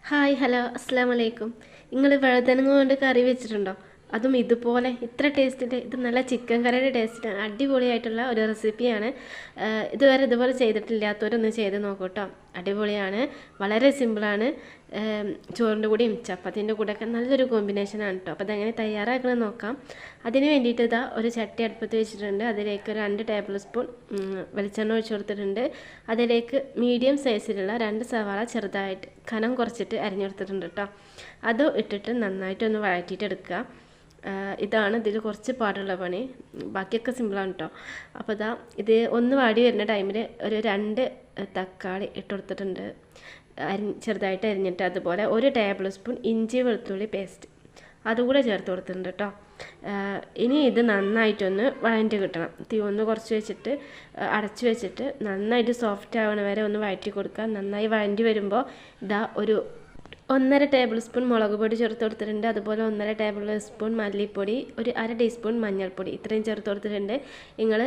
Hi hello അസ്സാം വലൈക്കും. നിങ്ങൾ വഴുതനങ്ങ കൊണ്ട് കറി വെച്ചിട്ടുണ്ടോ? അതും ഇതുപോലെ ഇത്ര ടേസ്റ്റിൻ്റെ ഇത് നല്ല ചിക്കൻ കറിയുടെ ടേസ്റ്റാണ്. അടിപൊളിയായിട്ടുള്ള ഒരു റെസിപ്പിയാണ്. ഇതുവരെ ഇതുപോലെ ചെയ്തിട്ടില്ലാത്തവരൊന്ന് ചെയ്ത് നോക്കൂട്ടോ. അടിപൊളിയാണ്, വളരെ സിമ്പിളാണ്. ചോറിൻ്റെ കൂടെയും ചപ്പാത്തിൻ്റെ കൂടെയൊക്കെ നല്ലൊരു കോമ്പിനേഷനാണ് കേട്ടോ. അപ്പോൾ അതെങ്ങനെ തയ്യാറാക്കണമെന്ന് നോക്കാം. അതിന് വേണ്ടിയിട്ട് ഇതാ ഒരു ചട്ടി അടുപ്പത്ത് വെച്ചിട്ടുണ്ട്. അതിലേക്ക് ഒരു 2 ടേബിൾ സ്പൂൺ വെളിച്ചെണ്ണ ഒഴിച്ച് കൊടുത്തിട്ടുണ്ട്. അതിലേക്ക് മീഡിയം സൈസിലുള്ള 2 സവാള ചെറുതായിട്ട് കനം കുറച്ചിട്ട് അരിഞ്ഞെടുത്തിട്ടുണ്ട് കേട്ടോ. അത് ഇട്ടിട്ട് നന്നായിട്ടൊന്ന് വഴറ്റിയിട്ടെടുക്കുക. ഇതാണ് ഇതിൽ കുറച്ച് പാടുള്ള പണി, ബാക്കിയൊക്കെ സിമ്പിളാണ് കേട്ടോ. അപ്പോൾ ഇതാ ഇത് ഒന്ന് വാടി വരുന്ന ടൈമിൽ ഒരു 2 തക്കാളി ഇട്ട് കൊടുത്തിട്ടുണ്ട്, ചെറുതായിട്ട് അരിഞ്ഞിട്ട്. അതുപോലെ 1 ടേബിൾ സ്പൂൺ ഇഞ്ചി വെളുത്തുള്ളി പേസ്റ്റ് അതുകൂടെ ചേർത്ത് കൊടുത്തിട്ടുണ്ട് കേട്ടോ. ഇനി ഇത് നന്നായിട്ടൊന്ന് വഴറ്റി കിട്ടണം. തീ ഒന്ന് കുറച്ച് വെച്ചിട്ട് അടച്ചു വെച്ചിട്ട് നന്നായിട്ട് സോഫ്റ്റ് ആവണ വരെ ഒന്ന് വഴറ്റി കൊടുക്കുക. നന്നായി വഴറ്റി വരുമ്പോൾ ഇതാ ഒരു 1.5 ടേബിൾ സ്പൂൺ മുളക് പൊടി ചേർത്ത് കൊടുത്തിട്ടുണ്ട്. അതുപോലെ 1.5 ടേബിൾ സ്പൂൺ മല്ലിപ്പൊടി, ഒരു 1/2 ടീസ്പൂൺ മഞ്ഞൾപ്പൊടി, ഇത്രയും ചേർത്ത് കൊടുത്തിട്ടുണ്ട്. നിങ്ങൾ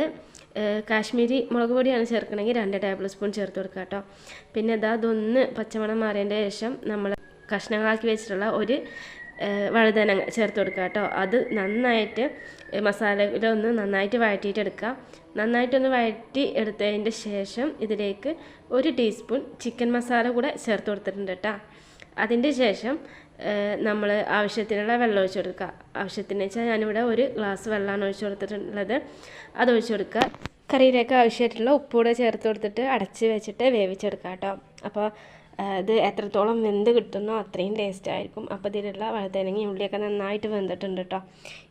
കാശ്മീരി മുളക് പൊടിയാണ് ചേർക്കണമെങ്കിൽ 2 ടേബിൾ സ്പൂൺ ചേർത്ത് കൊടുക്കുക കേട്ടോ. പിന്നെ അതൊന്ന് പച്ചമണം മാറിയതിൻ്റെ ശേഷം നമ്മൾ കഷ്ണങ്ങളാക്കി വെച്ചിട്ടുള്ള ഒരു വഴുതനങ്ങ ചേർത്ത് കൊടുക്കുക കേട്ടോ. അത് നന്നായിട്ട് മസാലയിലൊന്ന് നന്നായിട്ട് വഴറ്റിയിട്ടെടുക്കുക. നന്നായിട്ടൊന്ന് വഴറ്റി എടുത്തതിൻ്റെ ശേഷം ഇതിലേക്ക് 1 ടീസ്പൂൺ ചിക്കൻ മസാല കൂടെ ചേർത്ത് കൊടുത്തിട്ടുണ്ട് കേട്ടോ. അതിൻ്റെ ശേഷം നമ്മൾ ആവശ്യത്തിനുള്ള വെള്ളം ഒഴിച്ച് കൊടുക്കുക. ആവശ്യത്തിന് വെച്ചാൽ ഞാനിവിടെ 1 ഗ്ലാസ് വെള്ളമാണ് ഒഴിച്ച് കൊടുത്തിട്ടുള്ളത്. അത് ഒഴിച്ച് കൊടുക്കുക. കറിയിലേക്ക് ആവശ്യമായിട്ടുള്ള ഉപ്പൂടെ ചേർത്ത് കൊടുത്തിട്ട് അടച്ച് വെച്ചിട്ട് വേവിച്ചെടുക്കുക കേട്ടോ. അപ്പോൾ ഇത് എത്രത്തോളം വെന്ത് കിട്ടുന്നോ അത്രയും ടേസ്റ്റ് ആയിരിക്കും. അപ്പോൾ ഇതിലുള്ള വഴുതനങ്ങയും ഉള്ളിയൊക്കെ നന്നായിട്ട് വെന്തിട്ടുണ്ട് കേട്ടോ.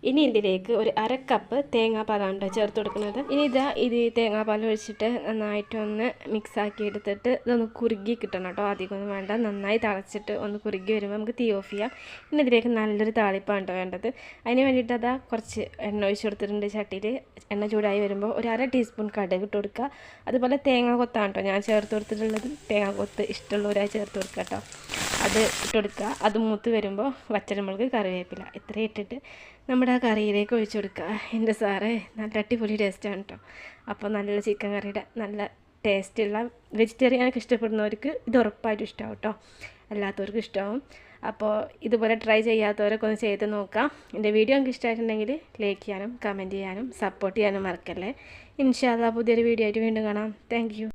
ഇനി ഇതിലേക്ക് ഒരു 1/2 കപ്പ് തേങ്ങാപ്പാലാണ് കേട്ടോ ചേർത്ത് കൊടുക്കുന്നത്. ഇനി ഇത് തേങ്ങാപ്പാൽ ഒഴിച്ചിട്ട് നന്നായിട്ടൊന്ന് മിക്സാക്കി എടുത്തിട്ട് ഇതൊന്ന് കുറുകി കിട്ടണം കേട്ടോ. അധികമൊന്നും വേണ്ട, നന്നായി തിളച്ചിട്ട് ഒന്ന് കുറുകി വരുമ്പോൾ നമുക്ക് തീ ഓഫ് ചെയ്യാം. ഇനി ഇതിലേക്ക് നല്ലൊരു താളിപ്പാണ് കേട്ടോ വേണ്ടത്. അതിന് വേണ്ടിയിട്ട് കുറച്ച് എണ്ണ ഒഴിച്ച് കൊടുത്തിട്ടുണ്ട് ചട്ടിയിൽ. എണ്ണ ചൂടായി വരുമ്പോൾ ഒരു 1/2 ടീസ്പൂൺ കടുക് ഇട്ട് കൊടുക്കുക. അതുപോലെ തേങ്ങ കൊത്താണ് കേട്ടോ ഞാൻ ചേർത്ത് കൊടുത്തിട്ടുള്ളത്. തേങ്ങ കൊത്ത് ഇഷ്ടമുള്ളവരായി ചേർത്ത് കൊടുക്കുക കേട്ടോ. അത് ഇട്ട് കൊടുക്കുക. അത് മൂത്ത് വരുമ്പോൾ വറ്റൽമുളക്, കറിവേപ്പില ഇത്രയും ഇട്ടിട്ട് നമ്മുടെ ആ കറിയിലേക്ക് ഒഴിച്ചു കൊടുക്കുക. എൻ്റെ സാറേ നല്ല അടിപൊളി ടേസ്റ്റാണ് കേട്ടോ. അപ്പോൾ നല്ല ചിക്കൻ കറിയുടെ നല്ല ടേസ്റ്റുള്ള വെജിറ്റേറിയനൊക്കെ ഇഷ്ടപ്പെടുന്നവർക്ക് ഇത് ഉറപ്പായിട്ടും ഇഷ്ടമാവും കേട്ടോ. അല്ലാത്തവർക്ക് ഇഷ്ടമാവും. അപ്പോൾ ഇതുപോലെ ട്രൈ ചെയ്യാത്തവരൊക്കെ ഒന്ന് ചെയ്ത് നോക്കാം. എൻ്റെ വീഡിയോ നിങ്ങൾക്ക് ഇഷ്ടമായിട്ടുണ്ടെങ്കിൽ ലൈക്ക് ചെയ്യാനും കമൻറ്റ് ചെയ്യാനും സപ്പോർട്ട് ചെയ്യാനും മറക്കല്ലേ. ഇൻഷാ അല്ലാഹ് പുതിയൊരു വീഡിയോ ആയിട്ട് വീണ്ടും കാണാം. Thank you.